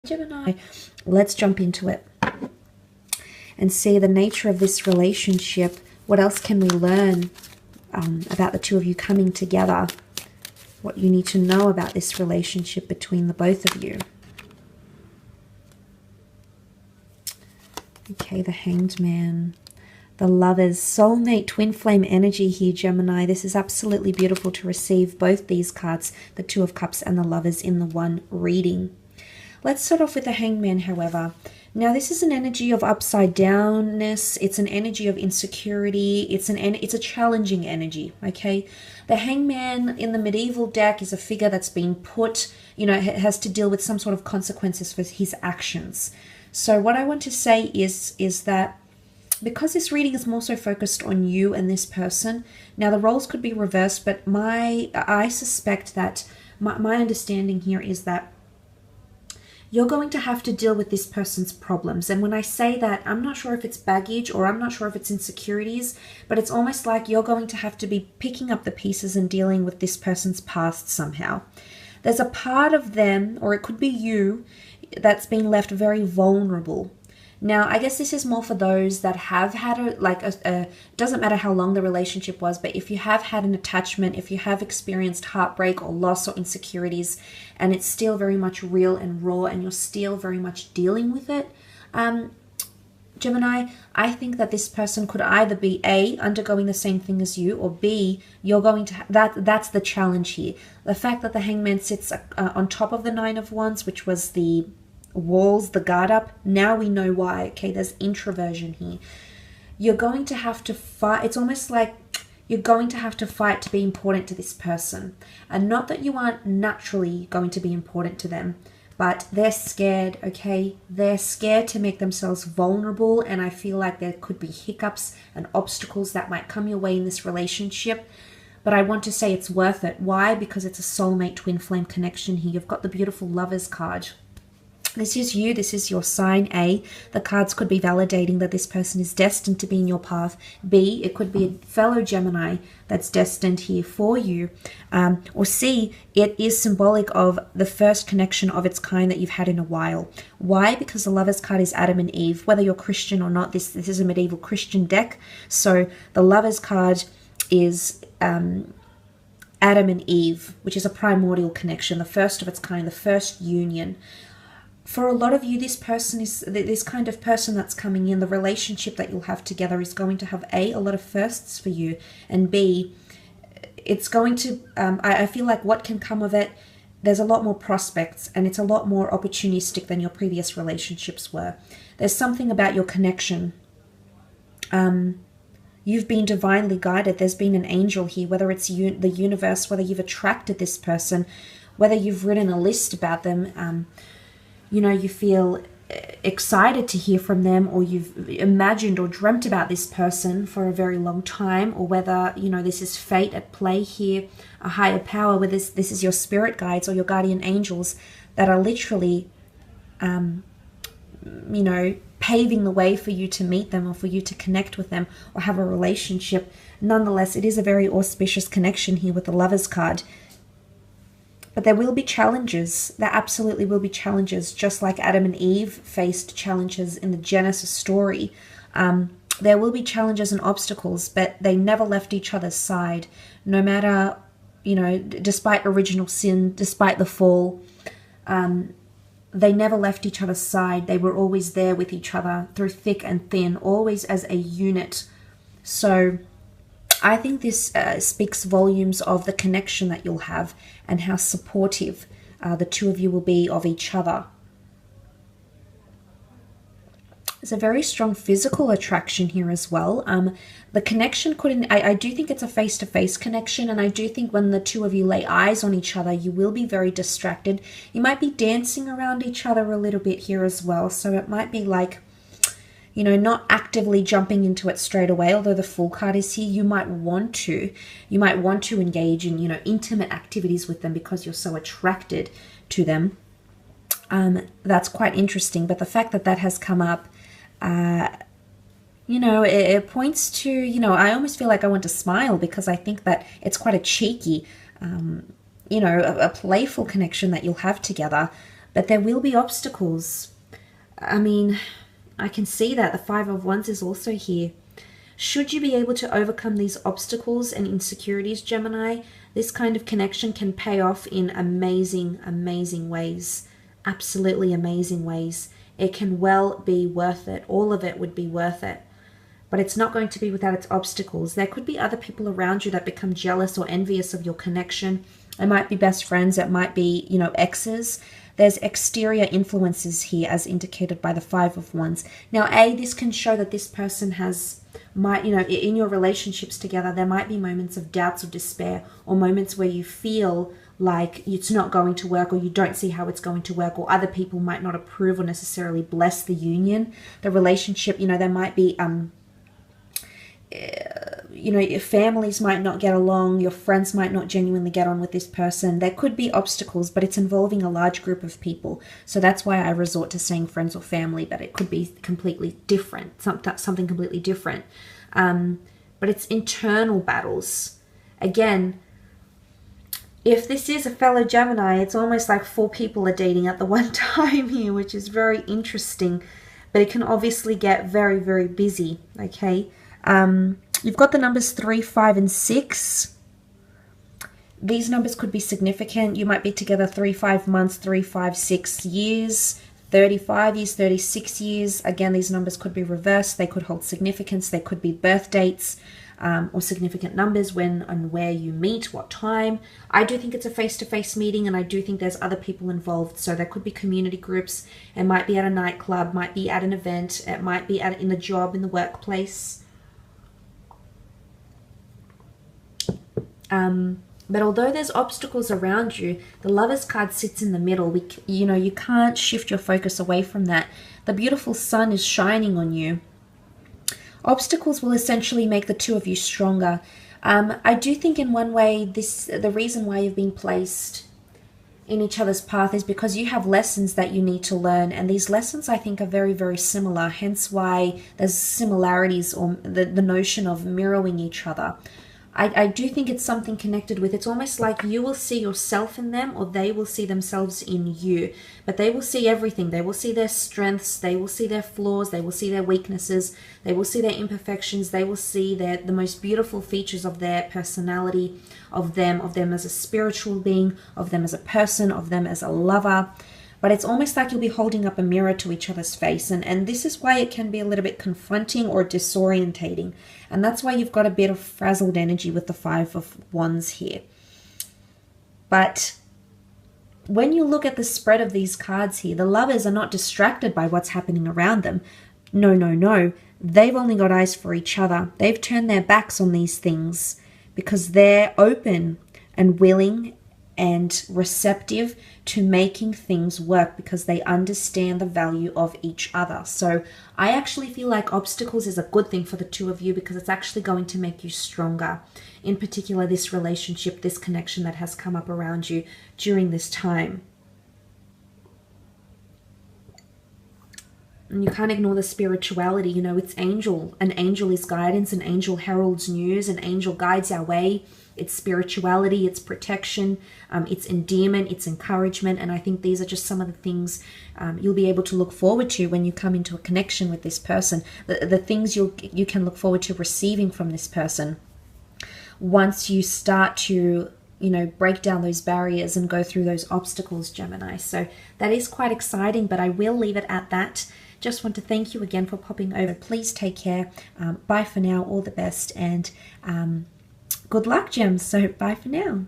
Gemini, let's jump into it and see the nature of this relationship. What else can we learn about the two of you coming together? What you need to know about this relationship between the both of you. Okay, the Hanged Man, the Lovers, soulmate, twin flame energy here, Gemini. This is absolutely beautiful to receive both these cards, the Two of Cups and the Lovers, in the one reading. Let's start off with the Hanged Man, however. Now, this is an energy of upside downness. It's an energy of insecurity. It's a challenging energy, okay? The Hanged Man in the medieval deck is a figure that's been put, has to deal with some sort of consequences for his actions. So what I want to say is that because this reading is more so focused on you and this person, now the roles could be reversed, but I suspect that my understanding here is that you're going to have to deal with this person's problems. And when I say that, I'm not sure if it's baggage or I'm not sure if it's insecurities, but it's almost like you're going to have to be picking up the pieces and dealing with this person's past somehow. There's a part of them, or it could be you, that's been left very vulnerable. Now, I guess this is more for those that have had doesn't matter how long the relationship was, but if you have had an attachment, if you have experienced heartbreak or loss or insecurities, and it's still very much real and raw, and you're still very much dealing with it, Gemini, I think that this person could either be A, undergoing the same thing as you, or B, you're going to, that's the challenge here. The fact that the Hanged Man sits on top of the Nine of Wands, which was the walls, the guard up, now we know why. Okay, there's introversion here. You're going to have to fight. It's almost like you're going to have to fight to be important to this person, and not that you aren't naturally going to be important to them, but they're scared. Okay, they're scared to make themselves vulnerable, and I feel like there could be hiccups and obstacles that might come your way in this relationship. But I want to say it's worth it. Why? Because it's a soulmate twin flame connection here. You've got the beautiful Lovers card. This is you. This is your sign, A. The cards could be validating that this person is destined to be in your path. B, it could be a fellow Gemini that's destined here for you. Or C, it is symbolic of the first connection of its kind that you've had in a while. Why? Because the Lovers card is Adam and Eve. Whether you're Christian or not, this is a medieval Christian deck. So the Lovers card is Adam and Eve, which is a primordial connection, the first of its kind, the first union. For a lot of you, this person is this kind of person that's coming in. The relationship that you'll have together is going to have A, a lot of firsts for you, and B, it's going to, I feel like what can come of it, there's a lot more prospects, and it's a lot more opportunistic than your previous relationships were. There's something about your connection. You've been divinely guided. There's been an angel here, whether it's the universe, whether you've attracted this person, whether you've written a list about them, you feel excited to hear from them, or you've imagined or dreamt about this person for a very long time, or whether, this is fate at play here, a higher power, where this is your spirit guides or your guardian angels that are literally, paving the way for you to meet them or for you to connect with them or have a relationship. Nonetheless, it is a very auspicious connection here with the Lovers card. But there will be challenges. There absolutely will be challenges, just like Adam and Eve faced challenges in the Genesis story. There will be challenges and obstacles, but they never left each other's side. No matter, despite original sin, despite the fall, they never left each other's side. They were always there with each other through thick and thin, always as a unit. So I think this speaks volumes of the connection that you'll have and how supportive the two of you will be of each other. There's a very strong physical attraction here as well. The connection I do think it's a face-to-face connection, and I do think when the two of you lay eyes on each other, you will be very distracted. You might be dancing around each other a little bit here as well, so it might be like, not actively jumping into it straight away, although the Fool card is here. You might want to engage in, intimate activities with them because you're so attracted to them. That's quite interesting. But the fact that that has come up, it points to, I almost feel like I want to smile because I think that it's quite a cheeky, a playful connection that you'll have together. But there will be obstacles. I mean, I can see that the Five of Wands is also here. Should you be able to overcome these obstacles and insecurities, Gemini, this kind of connection can pay off in amazing, amazing ways. Absolutely amazing ways. It can well be worth it. All of it would be worth it. But it's not going to be without its obstacles. There could be other people around you that become jealous or envious of your connection. It might be best friends. It might be, you know, exes. There's exterior influences here as indicated by the Five of Wands. Now, this can show that this person might, you know, in your relationships together, there might be moments of doubts or despair, or moments where you feel like it's not going to work, or you don't see how it's going to work, or other people might not approve or necessarily bless the union, the relationship. You know, there might be, you know, your families might not get along, your friends might not genuinely get on with this person. There could be obstacles, but it's involving a large group of people. So that's why I resort to saying friends or family, but it could be completely different, something completely different. But it's internal battles. Again, if this is a fellow Gemini, it's almost like 4 people are dating at the one time here, which is very interesting. But it can obviously get very, very busy, okay? You've got the numbers 3, 5, and 6. These numbers could be significant. You might be together 3, 5 months, 3, 5, 6 years, 35 years, 36 years. Again, these numbers could be reversed. They could hold significance. They could be birth dates, or significant numbers, when and where you meet, what time. I do think it's a face-to-face meeting, and I do think there's other people involved. So there could be community groups. It might be at a nightclub, might be at an event. It might be in the job, in the workplace. But although there's obstacles around you, the Lovers card sits in the middle. You know, you can't shift your focus away from that. The beautiful sun is shining on you. Obstacles will essentially make the two of you stronger. I do think in one way, the reason why you've been placed in each other's path is because you have lessons that you need to learn. And these lessons, I think, are very, very similar. Hence why there's similarities, or the notion of mirroring each other. I do think it's something connected with, it's almost like you will see yourself in them, or they will see themselves in you. But they will see everything. They will see their strengths, they will see their flaws, they will see their weaknesses, they will see their imperfections, they will see the most beautiful features of their personality, of them as a spiritual being, of them as a person, of them as a lover. But it's almost like you'll be holding up a mirror to each other's face. And this is why it can be a little bit confronting or disorientating. And that's why you've got a bit of frazzled energy with the Five of Wands here. But when you look at the spread of these cards here, the lovers are not distracted by what's happening around them. No, no, no. They've only got eyes for each other. They've turned their backs on these things because they're open and willing and receptive to making things work, because they understand the value of each other. So I actually feel like obstacles is a good thing for the two of you, because it's actually going to make you stronger. In particular, this relationship, this connection that has come up around you during this time. And you can't ignore the spirituality. You know, it's angel. An angel is guidance. An angel heralds news. An angel guides our way. It's spirituality, it's protection, it's endearment, it's encouragement. And I think these are just some of the things you'll be able to look forward to when you come into a connection with this person. The things you can look forward to receiving from this person once you start to, you know, break down those barriers and go through those obstacles, Gemini. So that is quite exciting, but I will leave it at that. Just want to thank you again for popping over. Please take care. Bye for now. All the best, and good luck, Gems. So bye for now.